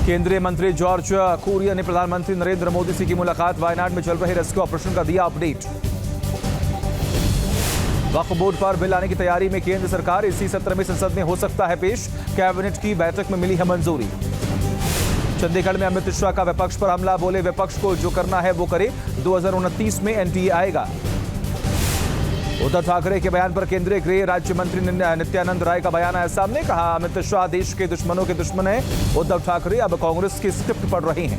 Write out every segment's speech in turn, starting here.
केंद्रीय मंत्री जॉर्ज कुरियन ने प्रधानमंत्री नरेंद्र मोदी से की मुलाकात। वायनाड में चल रहे रेस्क्यू ऑपरेशन का दिया अपडेट। वक्फ बोर्ड पर बिल लाने की तैयारी में केंद्र सरकार। इसी सत्र में संसद में हो सकता है पेश। कैबिनेट की बैठक में मिली है मंजूरी। चंडीगढ़ में अमित शाह का विपक्ष पर हमला। बोले विपक्ष को जो करना है वो करे, 2029 में एनडीए आएगा। उद्धव ठाकरे के बयान पर केंद्रीय गृह राज्य मंत्री नित्यानंद राय का बयान आया सामने। कहा अमित शाह देश के दुश्मनों के दुश्मन है। उद्धव ठाकरे अब कांग्रेस की स्क्रिप्ट पढ़ रहे हैं।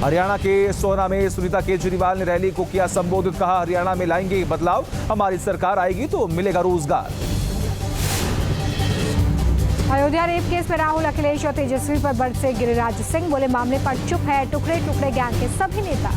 हरियाणा के सोहना में सुनीता केजरीवाल ने रैली को किया संबोधित। कहा हरियाणा में लाएंगे बदलाव, हमारी सरकार आएगी तो मिलेगा रोजगार। अयोध्या रेप केस में राहुल, अखिलेश और तेजस्वी पर बरसे गिरिराज सिंह। बोले मामले पर चुप है टुकड़े टुकड़े गैंग के सभी नेता।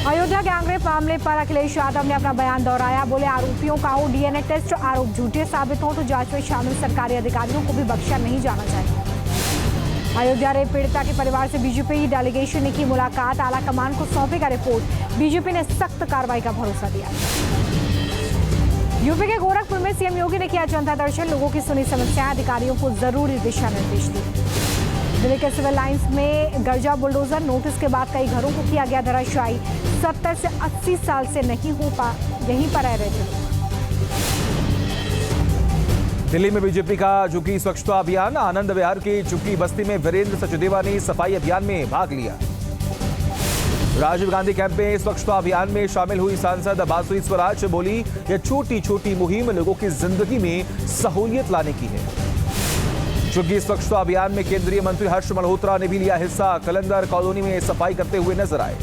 अयोध्या गैंगरेप मामले पर अखिलेश यादव ने अपना बयान दोहराया। बोले आरोपियों का हो डीएनए टेस्ट, आरोप झूठे साबित हो तो जांच में शामिल सरकारी अधिकारियों को भी बख्शा नहीं जाना चाहिए। अयोध्या रेप पीड़िता के परिवार से बीजेपी डेलीगेशन ने की मुलाकात। आला कमान को सौंपेगा रिपोर्ट। बीजेपी ने सख्त कार्रवाई का भरोसा दिया। यूपी के गोरखपुर में सीएम योगी ने किया जनता दर्शन। लोगों की सुनी समस्याएं, अधिकारियों को जरूरी दिशा निर्देश दिए। दिल्ली के सिविल लाइंस में गर्जा बुलडोजर। नोटिस के बाद कई घरों को किया गया धराशायी। 70 से 80 साल से नहीं हो यहीं पर रह रहे थे। दिल्ली में बीजेपी का झुग्गी स्वच्छता अभियान। आनंद विहार की झुग्गी बस्ती में वीरेंद्र सचदेवा ने सफाई अभियान में भाग लिया। राजीव गांधी कैंप में स्वच्छता अभियान में शामिल हुई सांसद बासुरी स्वराज। बोली यह छोटी छोटी मुहिम लोगों की जिंदगी में सहूलियत लाने की है। झुग्गी स्वच्छता अभियान में केंद्रीय मंत्री हर्ष मल्होत्रा ने भी लिया हिस्सा। कलंदर कॉलोनी में सफाई करते हुए नजर आए।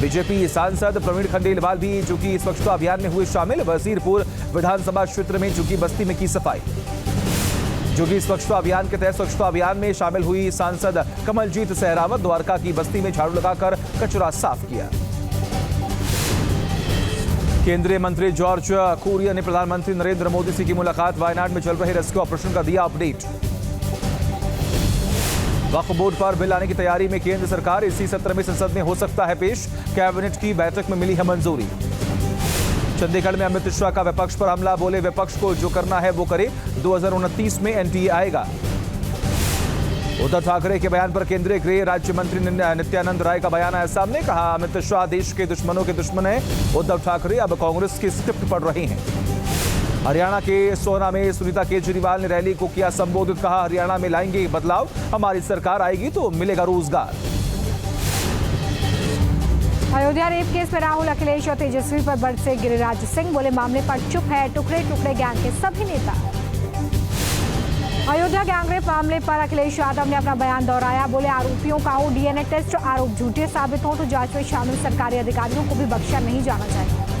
बीजेपी सांसद प्रवीण खंडेलवाल भी झुग्गी स्वच्छता अभियान में हुए शामिल। वजीरपुर विधानसभा क्षेत्र में झुग्गी बस्ती में की सफाई। झुग्गी स्वच्छता अभियान के तहत स्वच्छता अभियान में शामिल हुई सांसद कमलजीत सहरावत। द्वारका की बस्ती में झाड़ू लगाकर कचरा साफ किया। केंद्रीय मंत्री जॉर्ज कुरियन ने प्रधानमंत्री नरेंद्र मोदी से की मुलाकात। वायनाड में चल रहे रेस्क्यू ऑपरेशन का दिया अपडेट। वक्फ बोर्ड पर बिल लाने की तैयारी में केंद्र सरकार। इसी सत्र में संसद में हो सकता है पेश। कैबिनेट की बैठक में मिली है मंजूरी। चंडीगढ़ में अमित शाह का विपक्ष पर हमला। बोले विपक्ष को जो करना है वो करे, 2029 में एनडीए आएगा। उद्धव ठाकरे के बयान पर केंद्रीय गृह राज्य मंत्री नित्यानंद राय का बयान आया सामने। कहा अमित शाह देश के दुश्मनों के दुश्मन है। उद्धव ठाकरे अब कांग्रेस की स्क्रिप्ट पढ़ रहे हैं। हरियाणा के सोहना में सुनीता केजरीवाल ने रैली को किया संबोधित। कहा हरियाणा में लाएंगे बदलाव, हमारी सरकार आएगी तो मिलेगा रोजगार। अयोध्या रेप केस में राहुल, अखिलेश और तेजस्वी पर बरसे गिरिराज सिंह। बोले मामले पर चुप है टुकड़े टुकड़े गैंग के सभी नेता। अयोध्या गैंगरेप मामले पर अखिलेश यादव ने अपना बयान दोहराया। बोले आरोपियों का हो डीएनए टेस्ट, आरोप झूठे साबित हो तो जांच में शामिल सरकारी अधिकारियों को भी बख्शा नहीं जाना चाहिए।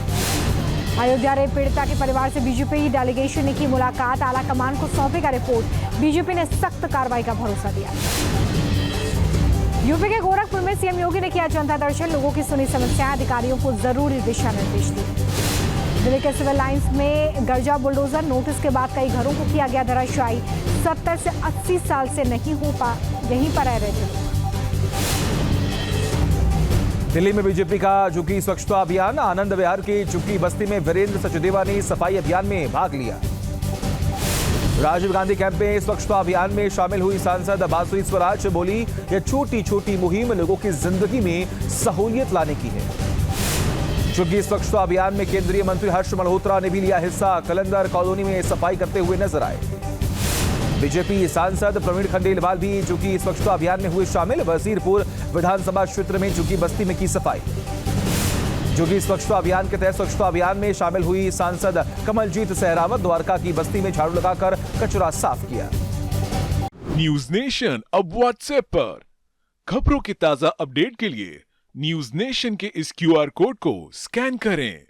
अयोध्या रेप पीड़िता के परिवार से बीजेपी डेलीगेशन ने की मुलाकात। आला कमान को सौंपेगा रिपोर्ट। बीजेपी ने सख्त कार्रवाई का भरोसा दिया। यूपी के गोरखपुर में सीएम योगी ने किया जनता दर्शन। लोगों की सुनी समस्याएं, अधिकारियों को जरूरी दिशा निर्देश दिए। दिल्ली के सिविल लाइंस में गर्जा बुलडोजर। नोटिस के बाद कई घरों को किया गया धराशायी। 70 से 80 साल से नहीं हो यहीं पर रह रहे थे। दिल्ली में बीजेपी का झुग्गी स्वच्छता अभियान। आनंद विहार की झुग्गी बस्ती में वीरेंद्र सचदेवा ने सफाई अभियान में भाग लिया। राजीव गांधी कैंप में स्वच्छता अभियान में शामिल हुई सांसद बासुरी स्वराज। बोली यह छोटी छोटी मुहिम लोगों की जिंदगी में सहूलियत लाने की है। झुग्गी स्वच्छता अभियान में केंद्रीय मंत्री हर्ष मल्होत्रा ने भी लिया हिस्सा। कलंदर कॉलोनी में सफाई करते हुए नजर आए। बीजेपी सांसद प्रवीण खंडेलवाल भी झुग्गी स्वच्छता अभियान में हुए शामिल। वजीरपुर विधानसभा क्षेत्र में झुग्गी बस्ती में की सफाई। झुग्गी स्वच्छता अभियान के तहत स्वच्छता अभियान में शामिल हुई सांसद कमलजीत सहरावत। द्वारका की बस्ती में झाड़ू लगाकर कचरा साफ किया। न्यूज नेशन अब व्हाट्सएप पर खबरों की ताजा अपडेट के लिए न्यूज नेशन के इस क्यूआर कोड को स्कैन करें।